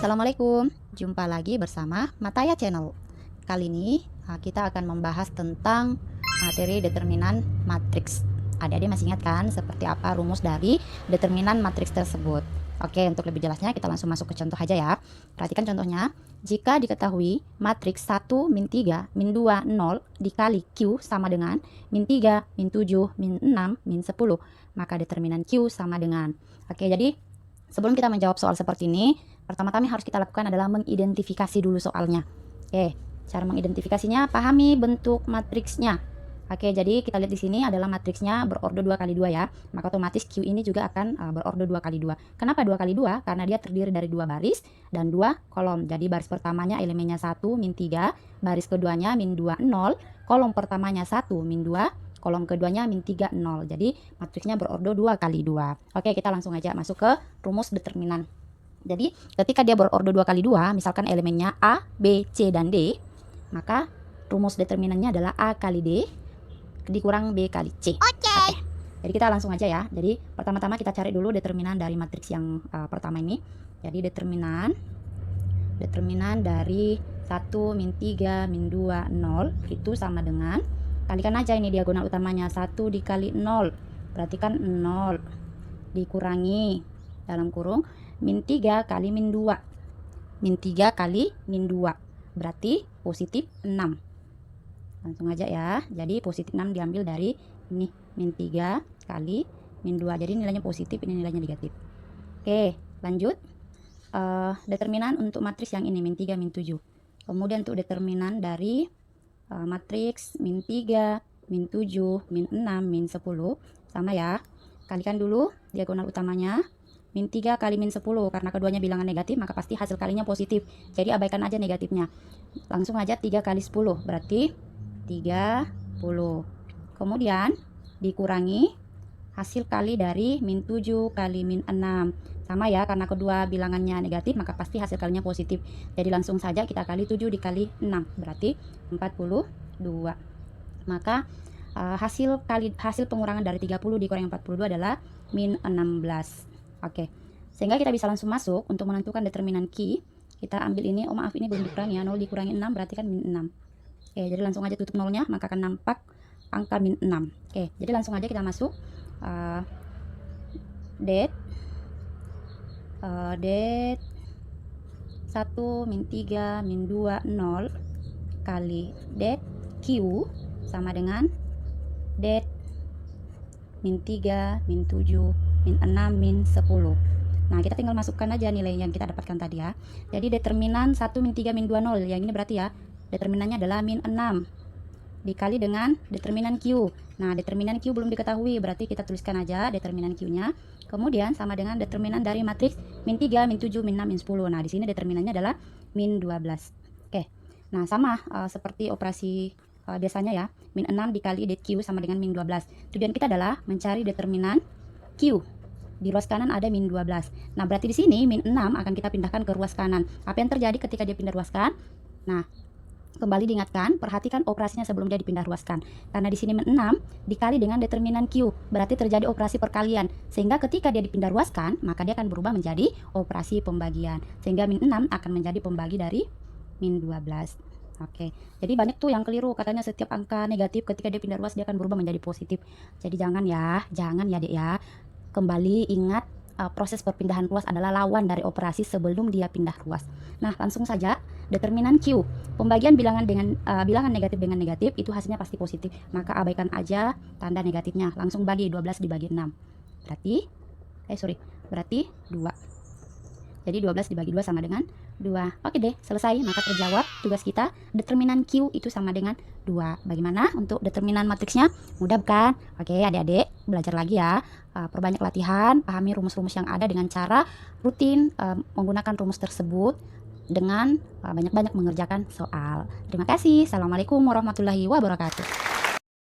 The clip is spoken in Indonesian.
Assalamualaikum, jumpa lagi bersama Mataya Channel. Kali ini kita akan membahas tentang materi determinan matriks. Adik-adik masih ingat kan seperti apa rumus dari determinan matriks tersebut? Oke, untuk lebih jelasnya kita langsung masuk ke contoh aja ya. Perhatikan contohnya, jika diketahui matriks 1 min 3 min 2 0 dikali Q sama dengan min 3 min 7 min 6 min 10, maka determinan Q sama dengan. Oke, jadi sebelum kita menjawab soal seperti ini, pertama-tama harus kita lakukan adalah mengidentifikasi dulu soalnya. Oke, cara mengidentifikasinya, pahami bentuk matriksnya. Oke, jadi kita lihat di sini adalah matriksnya berordo 2 kali 2 ya. Maka otomatis Q ini juga akan berordo 2 kali 2. Kenapa 2 kali 2? Karena dia terdiri dari 2 baris dan 2 kolom. Jadi baris pertamanya elemennya 1 min 3, baris keduanya min 2 0, kolom pertamanya 1 min 2, kolom keduanya min 3 0. Jadi matriksnya berordo 2 kali 2. Oke, kita langsung aja masuk ke rumus determinan. Jadi ketika dia berordo 2 kali 2, misalkan elemennya A, B, C, dan D, maka rumus determinannya adalah A kali D dikurang B kali C. Oke. Jadi kita langsung aja ya. Jadi pertama-tama kita cari dulu determinan dari matriks yang pertama ini. Jadi determinan dari 1 min 3 min 2 0 itu sama dengan, kalikan aja ini diagonal utamanya, 1 dikali 0, berarti kan 0 dikurangi dalam kurung min 3 kali min 2. Min 3 kali min 2 berarti positif 6. Langsung aja ya. Jadi positif 6 diambil dari ini min 3 kali min 2. Jadi nilainya positif, ini nilainya negatif. Oke, lanjut. Determinan untuk matriks yang ini min 3 min 7. Kemudian untuk determinan dari matriks min 3 min 7 min 6 min 10 sama ya. Kalikan dulu diagonal utamanya. Min 3 kali min 10, karena keduanya bilangan negatif maka pasti hasil kalinya positif. Jadi abaikan aja negatifnya. Langsung aja 3 kali 10 berarti 30. Kemudian dikurangi hasil kali dari min 7 kali min 6. Sama ya, karena kedua bilangannya negatif maka pasti hasil kalinya positif. Jadi langsung saja kita kali 7 dikali 6 berarti 42. Maka hasil pengurangan dari 30 dikurangi 42 adalah min 16. Oke, sehingga kita bisa langsung masuk untuk menentukan determinan Q. Kita ambil ini, oh maaf ini belum dikurangi ya, 0 dikurangi 6 berarti kan min 6. Oke, jadi langsung aja tutup nolnya, maka akan nampak angka min 6. Oke, jadi langsung aja kita masuk det 1 min 3 min 2 0 kali det Q sama dengan det min 3 min 7 min 6 min 10. Nah, kita tinggal masukkan aja nilai yang kita dapatkan tadi ya. Jadi determinan 1 min 3 min 2 0, yang ini berarti ya determinannya adalah min 6 dikali dengan determinan Q. Nah, determinan Q belum diketahui, berarti kita tuliskan aja determinan Q-nya. Kemudian sama dengan determinan dari matriks min 3 min 7 min 6 min 10. Nah, di sini determinannya adalah min 12. Oke. Nah, sama seperti operasi biasanya ya, min 6 dikali det Q sama dengan min 12. Tujuan kita adalah mencari determinan Q. Di ruas kanan ada min 12. Nah, berarti di sini min 6 akan kita pindahkan ke ruas kanan. Apa yang terjadi ketika dia pindah ruaskan? Nah, kembali diingatkan, perhatikan operasinya sebelum dia dipindah ruaskan. Karena di sini min 6 dikali dengan determinan Q, berarti terjadi operasi perkalian. Sehingga ketika dia dipindah ruaskan, maka dia akan berubah menjadi operasi pembagian. Sehingga min 6 akan menjadi pembagi dari min 12. Oke, jadi banyak tuh yang keliru, katanya setiap angka negatif ketika dia pindah ruas dia akan berubah menjadi positif. Jadi jangan ya Dek ya. Kembali ingat, proses perpindahan ruas adalah lawan dari operasi sebelum dia pindah ruas. Nah, langsung saja determinan Q. Pembagian bilangan negatif dengan negatif itu hasilnya pasti positif. Maka abaikan aja tanda negatifnya. Langsung bagi 12 dibagi 6. Berarti 2. Jadi 12 dibagi 2 sama dengan 2. Oke deh, selesai. Maka terjawab tugas kita. Determinan Q itu sama dengan 2. Bagaimana untuk determinan matriksnya? Mudah bukan? Oke, adik-adik belajar lagi ya. Perbanyak latihan, pahami rumus-rumus yang ada dengan cara rutin menggunakan rumus tersebut dengan banyak-banyak mengerjakan soal. Terima kasih. Assalamualaikum warahmatullahi wabarakatuh.